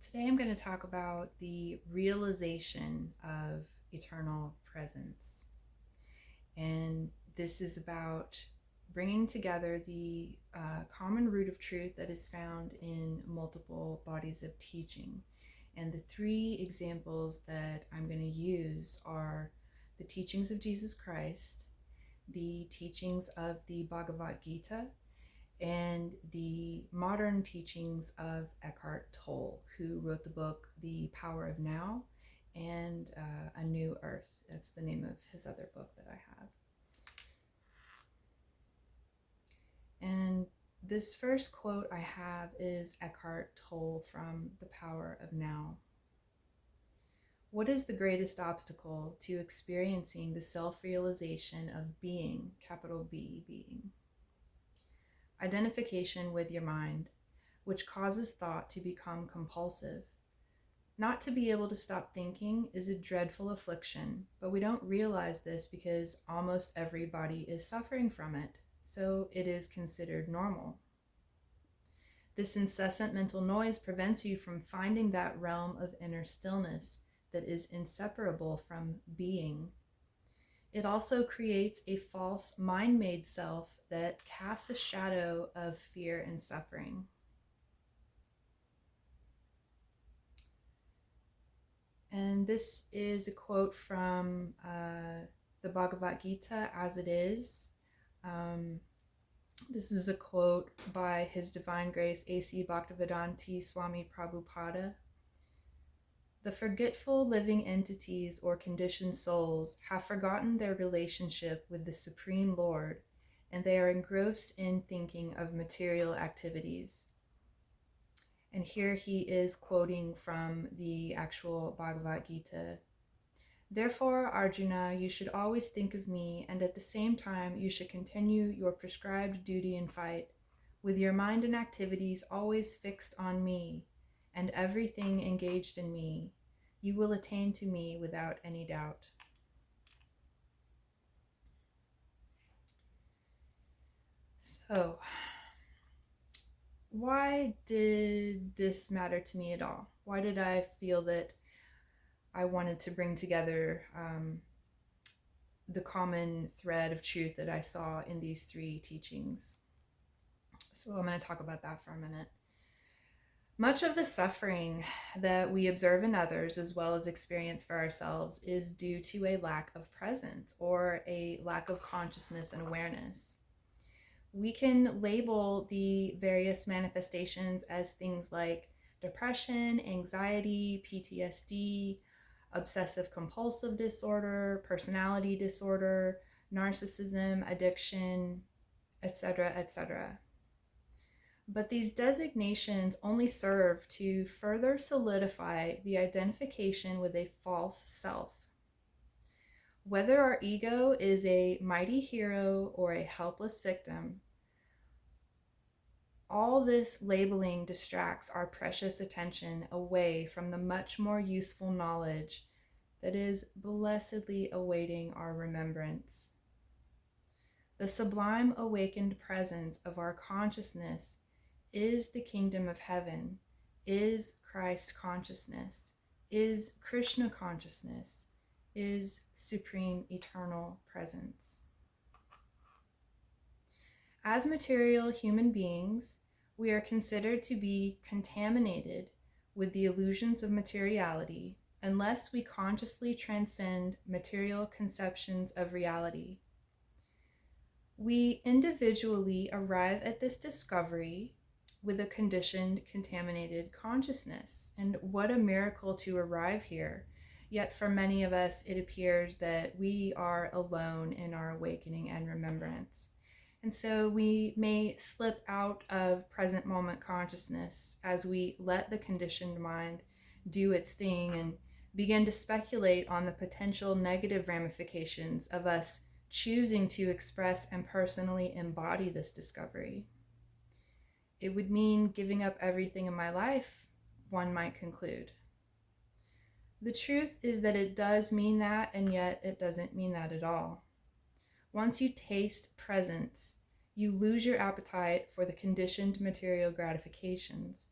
Today I'm going to talk about the realization of eternal presence. And this is about bringing together the common root of truth that is found in multiple bodies of teaching. And the three examples that I'm going to use are the teachings of Jesus Christ, the teachings of the Bhagavad-gita, and the modern teachings of Eckhart Tolle, who wrote the book The Power of Now and A New Earth. That's the name of his other book that I have. And this first quote I have is Eckhart Tolle from The Power of Now. What is the greatest obstacle to experiencing the self-realization of being, capital B, being? Identification with your mind, which causes thought to become compulsive. Not to be able to stop thinking is a dreadful affliction, but we don't realize this because almost everybody is suffering from it, so it is considered normal. This incessant mental noise prevents you from finding that realm of inner stillness that is inseparable from being. It also creates a false mind-made self that casts a shadow of fear and suffering. And this is a quote from the Bhagavad-gita as it is. This is a quote by His Divine Grace A.C. Bhaktivedanta Swami Prabhupada. The forgetful living entities or conditioned souls have forgotten their relationship with the Supreme Lord, and they are engrossed in thinking of material activities. And here he is quoting from the actual Bhagavad-gita. Therefore, Arjuna, you should always think of me, and at the same time you should continue your prescribed duty and fight, with your mind and activities always fixed on me, and everything engaged in me. You will attain to me without any doubt. So, why did this matter to me at all? Why did I feel that I wanted to bring together the common thread of truth that I saw in these three teachings? So I'm going to talk about that for a minute. Much of the suffering that we observe in others as well as experience for ourselves is due to a lack of presence or a lack of consciousness and awareness. We can label the various manifestations as things like depression, anxiety, PTSD, obsessive compulsive disorder, personality disorder, narcissism, addiction, etc., etc. But these designations only serve to further solidify the identification with a false self. Whether our ego is a mighty hero or a helpless victim, all this labeling distracts our precious attention away from the much more useful knowledge that is blessedly awaiting our remembrance. The sublime awakened presence of our consciousness is the kingdom of heaven, is Christ consciousness, is Krishna consciousness, is supreme eternal presence. As material human beings, we are considered to be contaminated with the illusions of materiality unless we consciously transcend material conceptions of reality. We individually arrive at this discovery with a conditioned, contaminated consciousness. And what a miracle to arrive here. Yet for many of us, it appears that we are alone in our awakening and remembrance. And so we may slip out of present moment consciousness as we let the conditioned mind do its thing and begin to speculate on the potential negative ramifications of us choosing to express and personally embody this discovery. It would mean giving up everything in my life, one might conclude. The truth is that it does mean that, and yet it doesn't mean that at all. Once you taste presence, you lose your appetite for the conditioned material gratifications.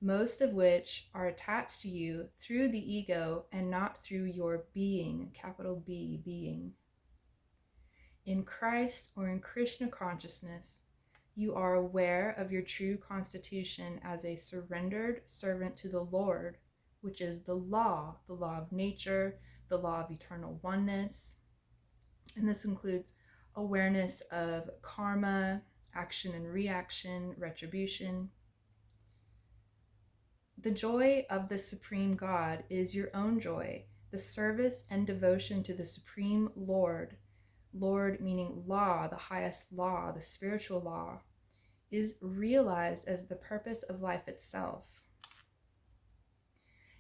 most of which are attached to you through the ego and not through your being, capital B, being. In Christ or in Krishna consciousness, you are aware of your true constitution as a surrendered servant to the Lord, which is the law of nature, the law of eternal oneness. And this includes awareness of karma, action and reaction, retribution. The joy of the Supreme God is your own joy, the service and devotion to the Supreme Lord. Lord meaning law, the highest law, the spiritual law, is realized as the purpose of life itself.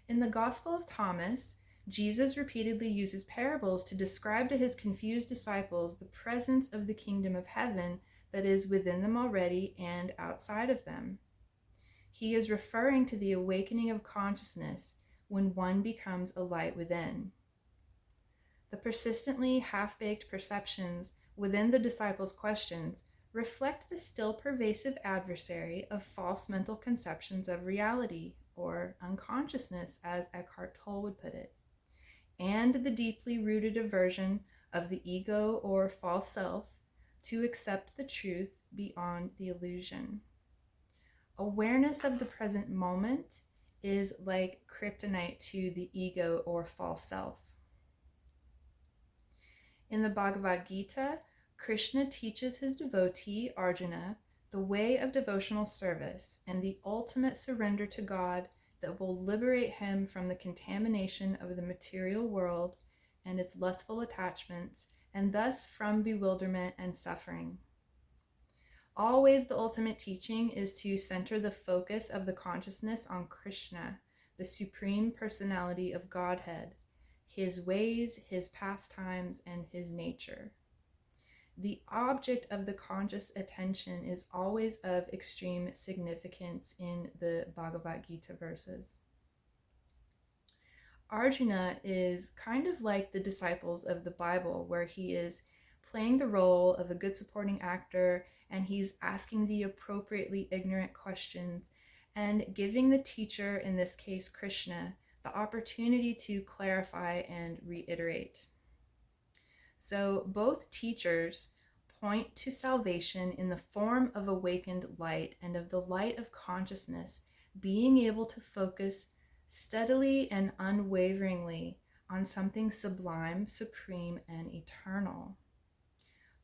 In the Gospel of Thomas, Jesus repeatedly uses parables to describe to his confused disciples the presence of the kingdom of heaven that is within them already and outside of them. He is referring to the awakening of consciousness when one becomes a light within. The persistently half-baked perceptions within the disciples' questions reflect the still pervasive adversary of false mental conceptions of reality, or unconsciousness, as Eckhart Tolle would put it, and the deeply rooted aversion of the ego or false self to accept the truth beyond the illusion. Awareness of the present moment is like kryptonite to the ego or false self. In the Bhagavad-gita, Krishna teaches his devotee, Arjuna, the way of devotional service and the ultimate surrender to God that will liberate him from the contamination of the material world and its lustful attachments, and thus from bewilderment and suffering. Always the ultimate teaching is to center the focus of the consciousness on Krishna, the Supreme Personality of Godhead, his ways, his pastimes, and his nature. The object of the conscious attention is always of extreme significance in the Bhagavad-gita verses. Arjuna is kind of like the disciples of the Bible, where he is playing the role of a good supporting actor, and he's asking the appropriately ignorant questions and giving the teacher, in this case Krishna, the opportunity to clarify and reiterate. So both teachers point to salvation in the form of awakened light and of the light of consciousness being able to focus steadily and unwaveringly on something sublime, supreme, and eternal.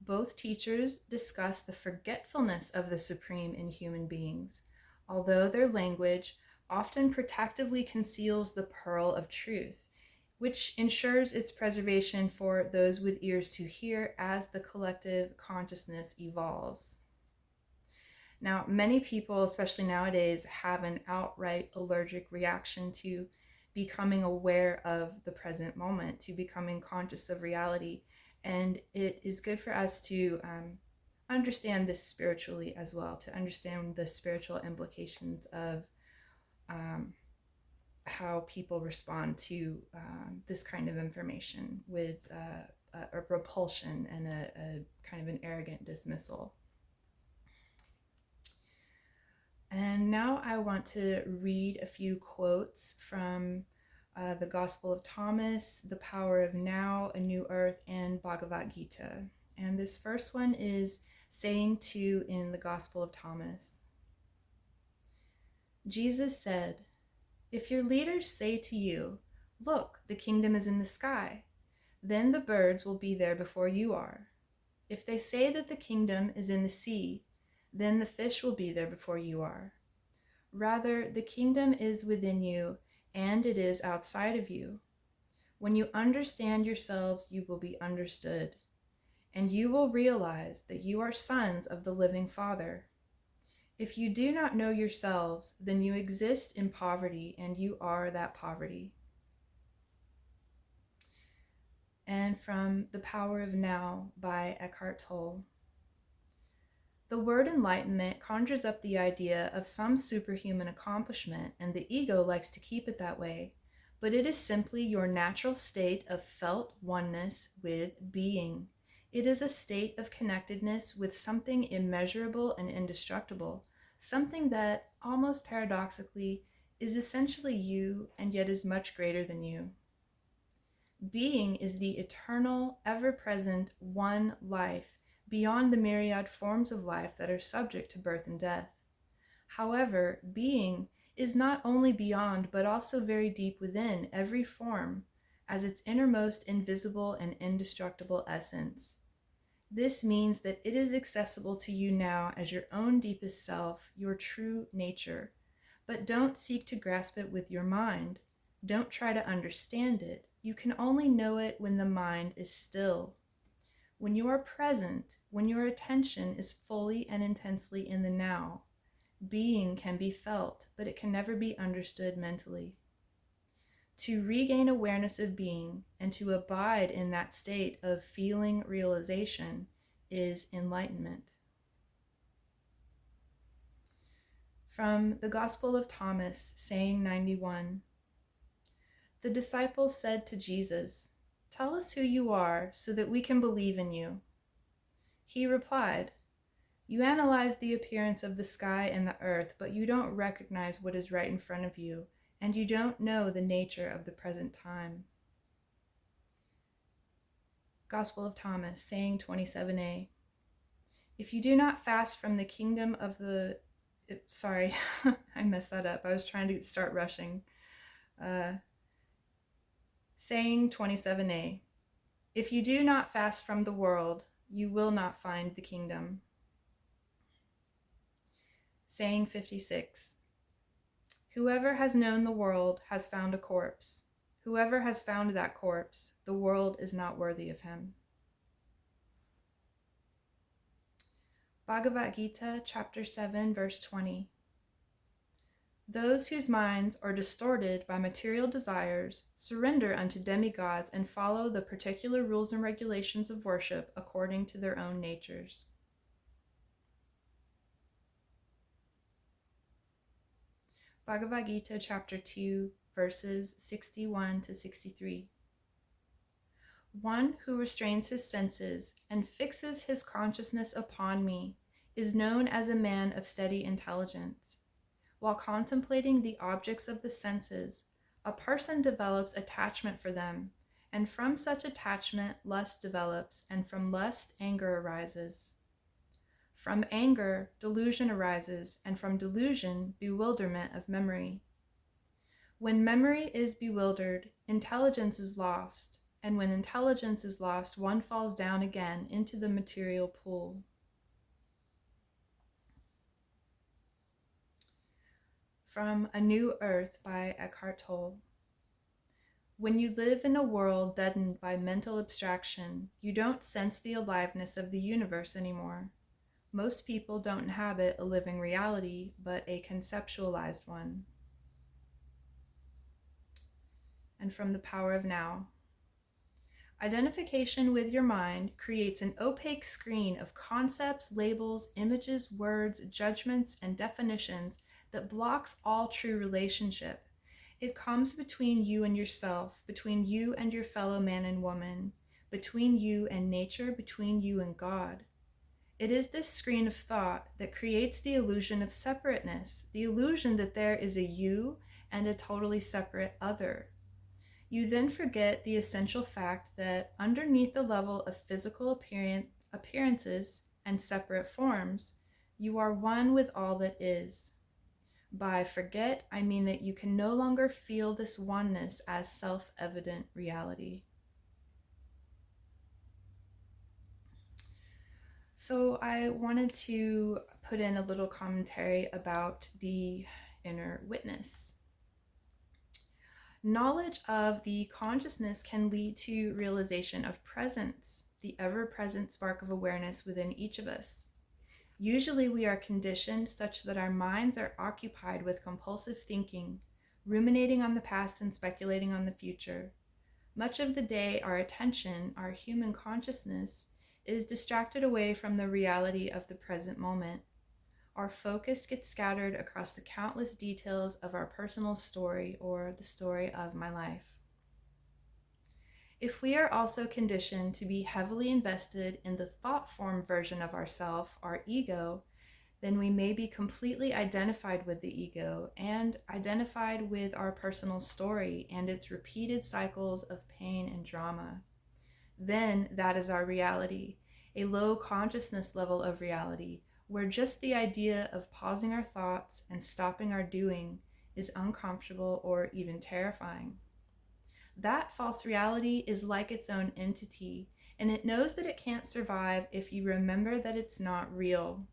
Both teachers discuss the forgetfulness of the supreme in human beings, although their language often protectively conceals the pearl of truth, which ensures its preservation for those with ears to hear as the collective consciousness evolves. Now, many people, especially nowadays, have an outright allergic reaction to becoming aware of the present moment, to becoming conscious of reality. And it is good for us to understand this spiritually as well, to understand the spiritual implications of how people respond to this kind of information with a repulsion and a kind of an arrogant dismissal. And now I want to read a few quotes from the Gospel of Thomas, The Power of Now, A New Earth, and Bhagavad-gita. And this first one is saying to in the Gospel of Thomas. Jesus said, "If your leaders say to you, 'Look, the kingdom is in the sky,' then the birds will be there before you are. If they say that the kingdom is in the sea, then the fish will be there before you are. Rather, the kingdom is within you, and it is outside of you. When you understand yourselves, you will be understood, and you will realize that you are sons of the living Father. If you do not know yourselves, then you exist in poverty, and you are that poverty." And from The Power of Now by Eckhart Tolle. The word enlightenment conjures up the idea of some superhuman accomplishment, and the ego likes to keep it that way, but it is simply your natural state of felt oneness with being. It is a state of connectedness with something immeasurable and indestructible, something that, almost paradoxically, is essentially you and yet is much greater than you. Being is the eternal, ever-present one life beyond the myriad forms of life that are subject to birth and death. However, being is not only beyond but also very deep within every form as its innermost invisible and indestructible essence. This means that it is accessible to you now as your own deepest self, your true nature. But don't seek to grasp it with your mind. Don't try to understand it. You can only know it when the mind is still. When you are present, when your attention is fully and intensely in the now, being can be felt, but it can never be understood mentally. To regain awareness of being and to abide in that state of feeling realization is enlightenment. From the Gospel of Thomas, saying 91, the disciples said to Jesus, "Tell us who you are so that we can believe in you." He replied, "You analyze the appearance of the sky and the earth, but you don't recognize what is right in front of you, and you don't know the nature of the present time." Gospel of Thomas, saying 27a, if you do not fast from the kingdom of the... Sorry, I messed that up. I was trying to start rushing. Saying 27a, if you do not fast from the world, you will not find the kingdom. Saying 56, whoever has known the world has found a corpse. Whoever has found that corpse, the world is not worthy of him. Bhagavad-gita, chapter 7, verse 20. Those whose minds are distorted by material desires surrender unto demigods and follow the particular rules and regulations of worship according to their own natures. Bhagavad-gita, chapter 2, verses 61 to 63. One who restrains his senses and fixes his consciousness upon me is known as a man of steady intelligence. While contemplating the objects of the senses, a person develops attachment for them, and from such attachment lust develops, and from lust anger arises. From anger delusion arises, and from delusion bewilderment of memory. When memory is bewildered, intelligence is lost, and when intelligence is lost, one falls down again into the material pool. From A New Earth by Eckhart Tolle. When you live in a world deadened by mental abstraction, you don't sense the aliveness of the universe anymore. Most people don't inhabit a living reality, but a conceptualized one. And from The Power of Now. Identification with your mind creates an opaque screen of concepts, labels, images, words, judgments, and definitions that blocks all true relationship. It comes between you and yourself, between you and your fellow man and woman, between you and nature, between you and God. It is this screen of thought that creates the illusion of separateness, the illusion that there is a you and a totally separate other. You then forget the essential fact that underneath the level of physical appearances and separate forms, you are one with all that is. By forget, I mean that you can no longer feel this oneness as self-evident reality. So I wanted to put in a little commentary about the inner witness. Knowledge of the consciousness can lead to realization of presence, the ever-present spark of awareness within each of us. Usually we are conditioned such that our minds are occupied with compulsive thinking, ruminating on the past and speculating on the future. Much of the day, our attention, our human consciousness, is distracted away from the reality of the present moment. Our focus gets scattered across the countless details of our personal story or the story of my life. If we are also conditioned to be heavily invested in the thought form version of ourself, our ego, then we may be completely identified with the ego and identified with our personal story and its repeated cycles of pain and drama. Then that is our reality, a low consciousness level of reality, where just the idea of pausing our thoughts and stopping our doing is uncomfortable or even terrifying. That false reality is like its own entity, and it knows that it can't survive if you remember that it's not real.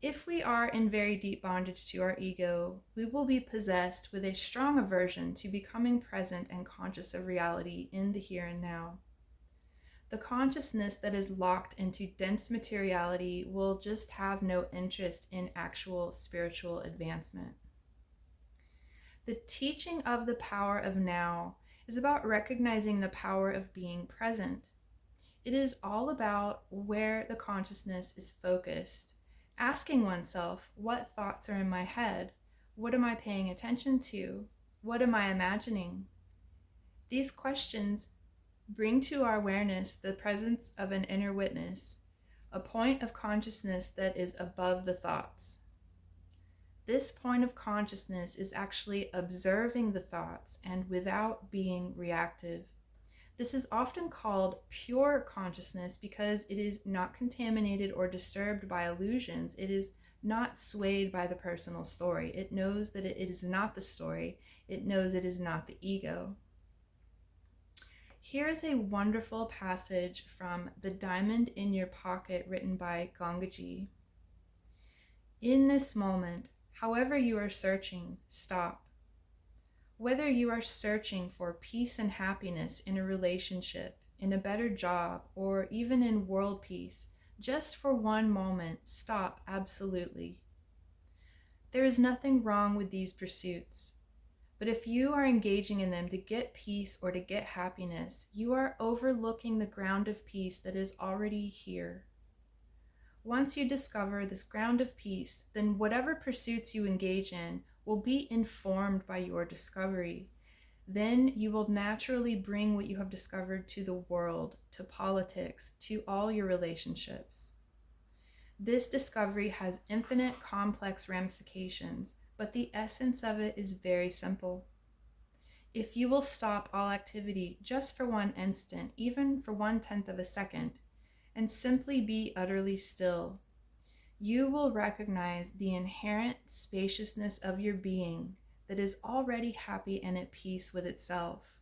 If we are in very deep bondage to our ego, we will be possessed with a strong aversion to becoming present and conscious of reality in the here and now. The consciousness that is locked into dense materiality will just have no interest in actual spiritual advancement. The teaching of the power of now is about recognizing the power of being present. It is all about where the consciousness is focused, asking oneself, what thoughts are in my head? What am I paying attention to? What am I imagining? These questions bring to our awareness the presence of an inner witness, a point of consciousness that is above the thoughts. This point of consciousness is actually observing the thoughts and without being reactive. This is often called pure consciousness because it is not contaminated or disturbed by illusions. It is not swayed by the personal story. It knows that it is not the story. It knows it is not the ego. Here is a wonderful passage from The Diamond in Your Pocket, written by Gangaji. In this moment, however you are searching, stop. Whether you are searching for peace and happiness in a relationship, in a better job, or even in world peace, just for one moment, stop absolutely. There is nothing wrong with these pursuits. But if you are engaging in them to get peace or to get happiness, you are overlooking the ground of peace that is already here. Once you discover this ground of peace, then whatever pursuits you engage in will be informed by your discovery. Then you will naturally bring what you have discovered to the world, to politics, to all your relationships. This discovery has infinite complex ramifications, but the essence of it is very simple. If you will stop all activity just for one instant, even for 1/10 of a second, and simply be utterly still, you will recognize the inherent spaciousness of your being that is already happy and at peace with itself.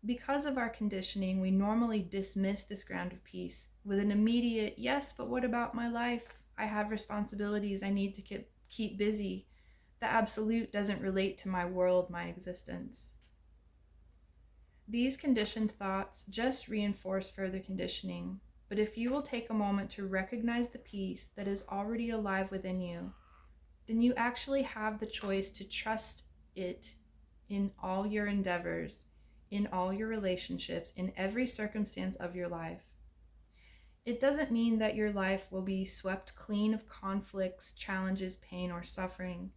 Because of our conditioning, we normally dismiss this ground of peace with an immediate, yes, but what about my life? I have responsibilities. I need to keep busy. The absolute doesn't relate to my world, my existence. These conditioned thoughts just reinforce further conditioning. But if you will take a moment to recognize the peace that is already alive within you, then you actually have the choice to trust it in all your endeavors, in all your relationships, in every circumstance of your life. It doesn't mean that your life will be swept clean of conflicts, challenges, pain, or suffering.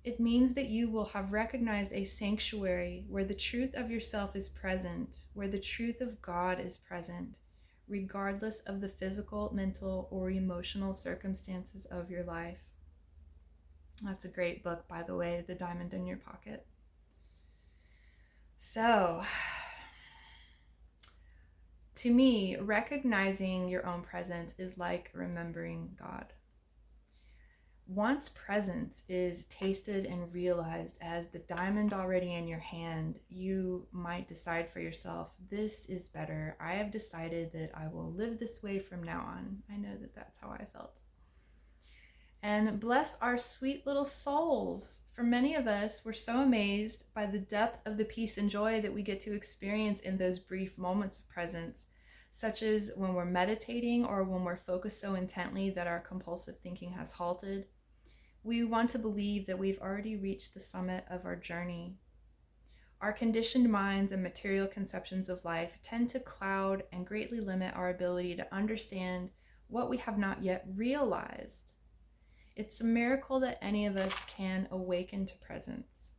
It means that you will have recognized a sanctuary where the truth of yourself is present, where the truth of God is present, regardless of the physical, mental, or emotional circumstances of your life. That's a great book, by the way, The Diamond in Your Pocket. So, to me, recognizing your own presence is like remembering God. Once presence is tasted and realized as the diamond already in your hand, you might decide for yourself, this is better. I have decided that I will live this way from now on. I know that that's how I felt. And bless our sweet little souls. For many of us, we're so amazed by the depth of the peace and joy that we get to experience in those brief moments of presence, such as when we're meditating or when we're focused so intently that our compulsive thinking has halted. We want to believe that we've already reached the summit of our journey. Our conditioned minds and material conceptions of life tend to cloud and greatly limit our ability to understand what we have not yet realized. It's a miracle that any of us can awaken to presence.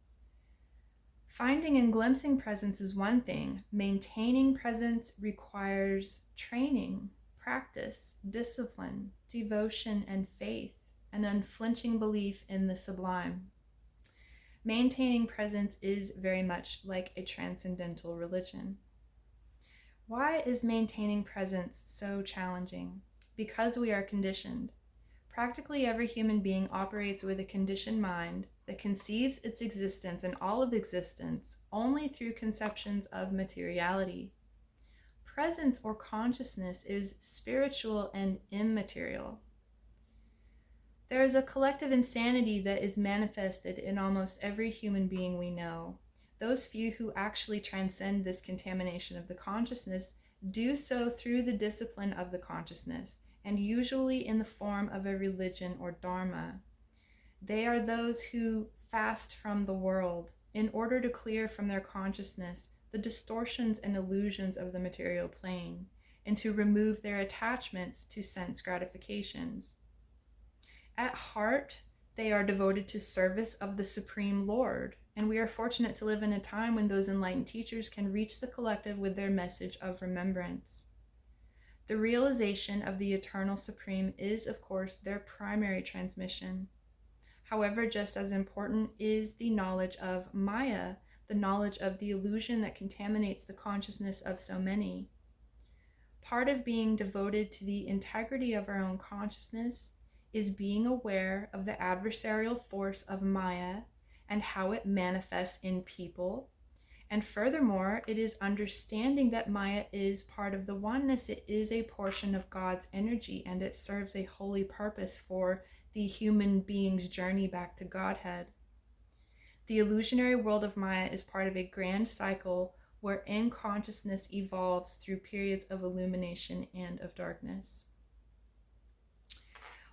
Finding and glimpsing presence is one thing. Maintaining presence requires training, practice, discipline, devotion, and faith, an unflinching belief in the sublime. Maintaining presence is very much like a transcendental religion. Why is maintaining presence so challenging? Because we are conditioned. Practically every human being operates with a conditioned mind that conceives its existence and all of existence only through conceptions of materiality. Presence or consciousness is spiritual and immaterial. There is a collective insanity that is manifested in almost every human being we know. Those few who actually transcend this contamination of the consciousness do so through the discipline of the consciousness, and usually in the form of a religion or dharma. They are those who fast from the world in order to clear from their consciousness the distortions and illusions of the material plane, and to remove their attachments to sense gratifications. At heart, they are devoted to service of the Supreme Lord, and we are fortunate to live in a time when those enlightened teachers can reach the collective with their message of remembrance. The realization of the Eternal Supreme is, of course, their primary transmission. However, just as important is the knowledge of Maya, the knowledge of the illusion that contaminates the consciousness of so many. Part of being devoted to the integrity of our own consciousness is being aware of the adversarial force of Maya and how it manifests in people. And furthermore, it is understanding that Maya is part of the oneness. It is a portion of God's energy, and it serves a holy purpose for the human being's journey back to Godhead. The illusionary world of Maya is part of a grand cycle wherein consciousness evolves through periods of illumination and of darkness.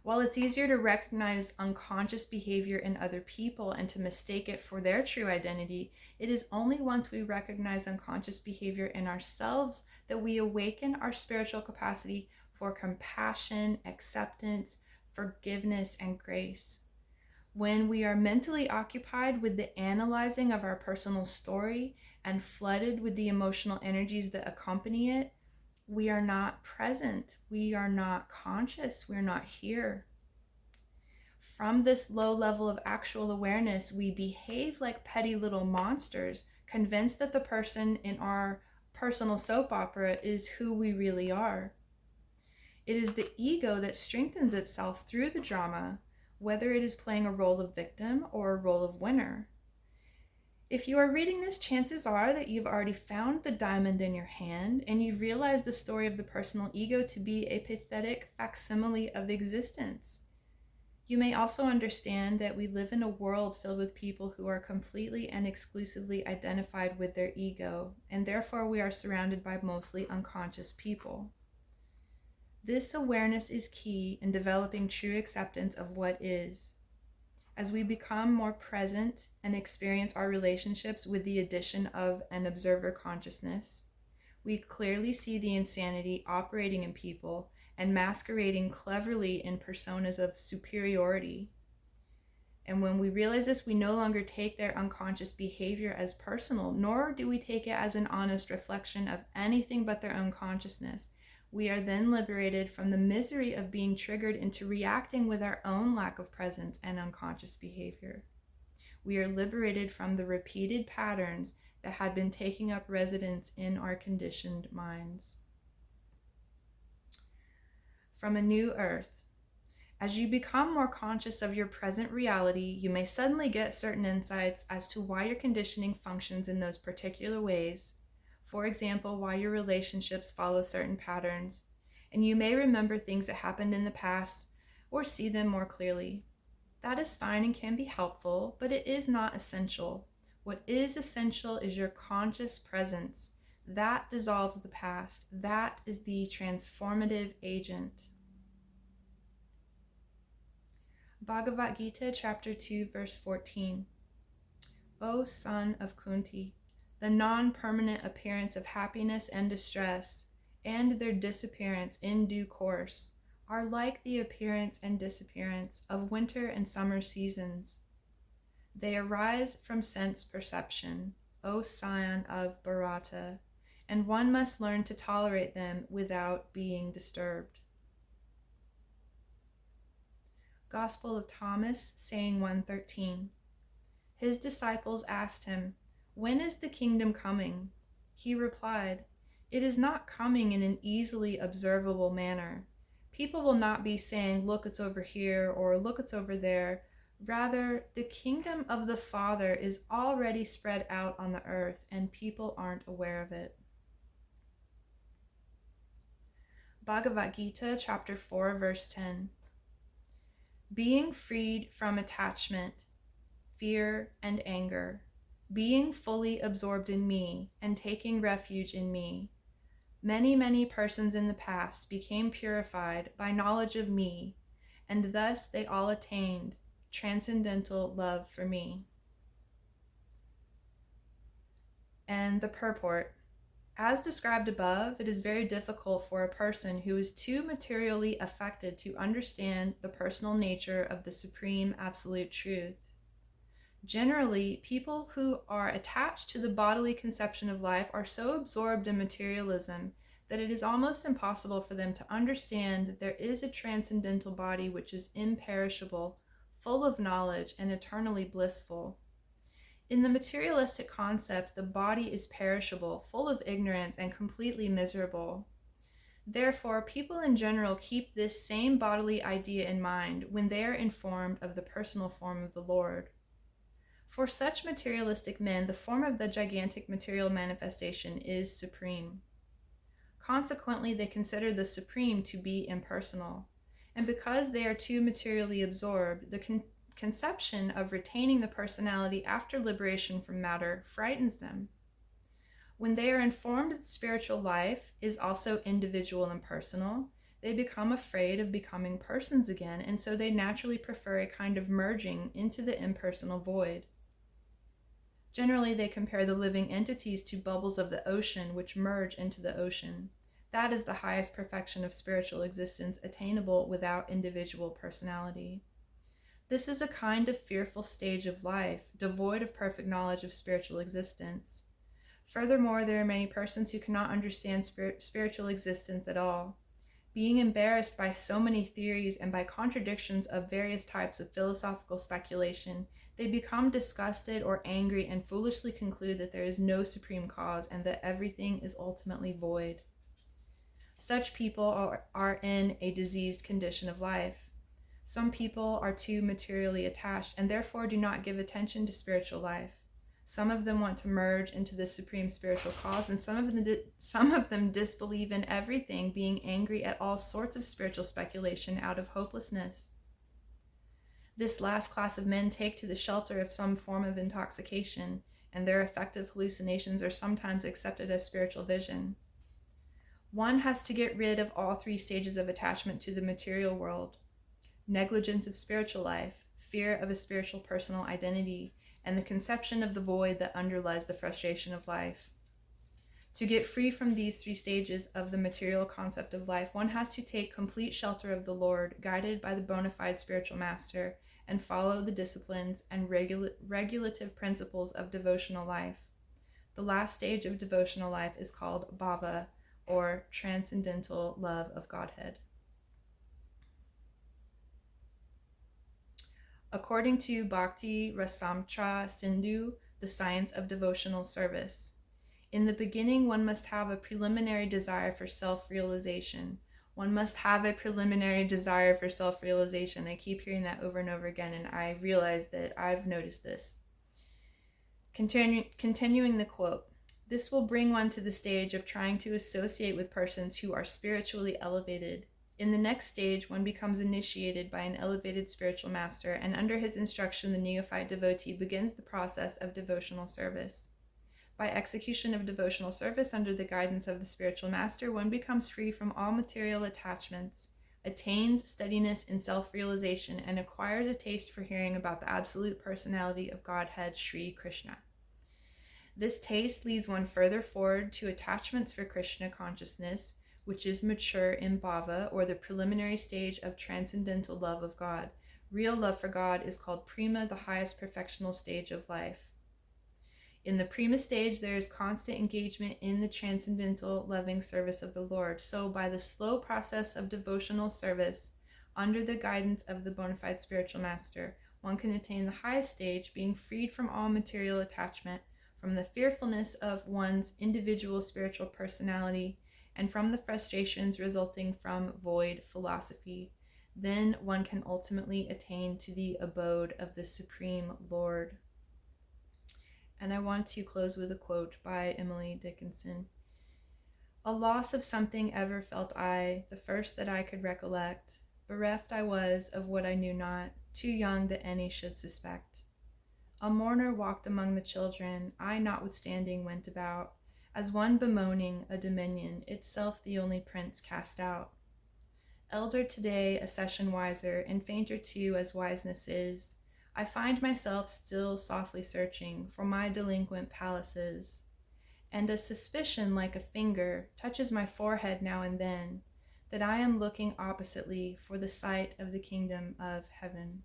While it's easier to recognize unconscious behavior in other people and to mistake it for their true identity, it is only once we recognize unconscious behavior in ourselves that we awaken our spiritual capacity for compassion, acceptance, forgiveness, and grace. When we are mentally occupied with the analyzing of our personal story and flooded with the emotional energies that accompany it, we are not present, we are not conscious, we're not here. From this low level of actual awareness, we behave like petty little monsters, convinced that the person in our personal soap opera is who we really are. It is the ego that strengthens itself through the drama, whether it is playing a role of victim or a role of winner. If you are reading this, chances are that you've already found the diamond in your hand and you've realized the story of the personal ego to be a pathetic facsimile of existence. You may also understand that we live in a world filled with people who are completely and exclusively identified with their ego, and therefore we are surrounded by mostly unconscious people. This awareness is key in developing true acceptance of what is. As we become more present and experience our relationships with the addition of an observer consciousness, we clearly see the insanity operating in people and masquerading cleverly in personas of superiority. And when we realize this, we no longer take their unconscious behavior as personal, nor do we take it as an honest reflection of anything but their own consciousness. We are then liberated from the misery of being triggered into reacting with our own lack of presence and unconscious behavior. We are liberated from the repeated patterns that had been taking up residence in our conditioned minds. From a new earth. As you become more conscious of your present reality, you may suddenly get certain insights as to why your conditioning functions in those particular ways. For example, why your relationships follow certain patterns, and you may remember things that happened in the past or see them more clearly. That is fine and can be helpful, but it is not essential. What is essential is your conscious presence. That dissolves the past. That is the transformative agent. Bhagavad-gita, chapter 2, verse 14. O son of Kunti, the non-permanent appearance of happiness and distress, and their disappearance in due course, are like the appearance and disappearance of winter and summer seasons. They arise from sense perception, O scion of Bharata, and one must learn to tolerate them without being disturbed. Gospel of Thomas, saying 113. His disciples asked him, "When is the kingdom coming?" He replied, "It is not coming in an easily observable manner. People will not be saying, 'Look, it's over here,' or 'Look, it's over there.' Rather, the kingdom of the Father is already spread out on the earth, and people aren't aware of it." Bhagavad-gita, chapter 4, verse 10. Being freed from attachment, fear, and anger, being fully absorbed in me and taking refuge in me, many persons in the past became purified by knowledge of me, and thus they all attained transcendental love for me. And the purport. As described above, it is very difficult for a person who is too materially affected to understand the personal nature of the supreme absolute truth. Generally, people who are attached to the bodily conception of life are so absorbed in materialism that it is almost impossible for them to understand that there is a transcendental body which is imperishable, full of knowledge, and eternally blissful. In the materialistic concept, the body is perishable, full of ignorance, and completely miserable. Therefore, people in general keep this same bodily idea in mind when they are informed of the personal form of the Lord. For such materialistic men, the form of the gigantic material manifestation is supreme. Consequently, they consider the supreme to be impersonal. And because they are too materially absorbed, the conception of retaining the personality after liberation from matter frightens them. When they are informed that spiritual life is also individual and personal, they become afraid of becoming persons again, and so they naturally prefer a kind of merging into the impersonal void. Generally, they compare the living entities to bubbles of the ocean which merge into the ocean. That is the highest perfection of spiritual existence, attainable without individual personality. This is a kind of fearful stage of life, devoid of perfect knowledge of spiritual existence. Furthermore, there are many persons who cannot understand spiritual existence at all. Being embarrassed by so many theories and by contradictions of various types of philosophical speculation, they become disgusted or angry and foolishly conclude that there is no supreme cause and that everything is ultimately void. Such people are in a diseased condition of life. Some people are too materially attached and therefore do not give attention to spiritual life. Some of them want to merge into the supreme spiritual cause, and some of them disbelieve in everything, being angry at all sorts of spiritual speculation out of hopelessness. This last class of men take to the shelter of some form of intoxication, and their affective hallucinations are sometimes accepted as spiritual vision. One has to get rid of all three stages of attachment to the material world: negligence of spiritual life, fear of a spiritual personal identity, and the conception of the void that underlies the frustration of life. To get free from these three stages of the material concept of life, one has to take complete shelter of the Lord, guided by the bona fide spiritual master, and follow the disciplines and regulative principles of devotional life. The last stage of devotional life is called bhava, or transcendental love of Godhead. According to Bhakti Rasamcha Sindhu, the science of devotional service, in the beginning one must have a preliminary desire for self-realization. One must have a preliminary desire for self-realization. I keep hearing that over and over again, and I realize that I've noticed this. Continuing the quote, this will bring one to the stage of trying to associate with persons who are spiritually elevated. In the next stage, one becomes initiated by an elevated spiritual master, and under his instruction, the neophyte devotee begins the process of devotional service. By execution of devotional service under the guidance of the spiritual master, one becomes free from all material attachments, attains steadiness in self-realization, and acquires a taste for hearing about the absolute personality of Godhead, Sri Krsna. This taste leads one further forward to attachments for Krishna consciousness, which is mature in bhava, or the preliminary stage of transcendental love of God. Real love for God is called prema, the highest perfectional stage of life. In the prima stage, there is constant engagement in the transcendental loving service of the Lord. So, by the slow process of devotional service, under the guidance of the bona fide spiritual master, one can attain the highest stage, being freed from all material attachment, from the fearfulness of one's individual spiritual personality, and from the frustrations resulting from void philosophy. Then one can ultimately attain to the abode of the Supreme Lord. And I want to close with a quote by Emily Dickinson. A loss of something ever felt I, the first that I could recollect. Bereft I was of what I knew not, too young that any should suspect. A mourner walked among the children, I notwithstanding went about, as one bemoaning a dominion, itself the only prince cast out. Elder today, a session wiser, and fainter too as wiseness is, I find myself still softly searching for my delinquent palaces, and a suspicion like a finger touches my forehead now and then, that I am looking oppositely for the sight of the kingdom of heaven.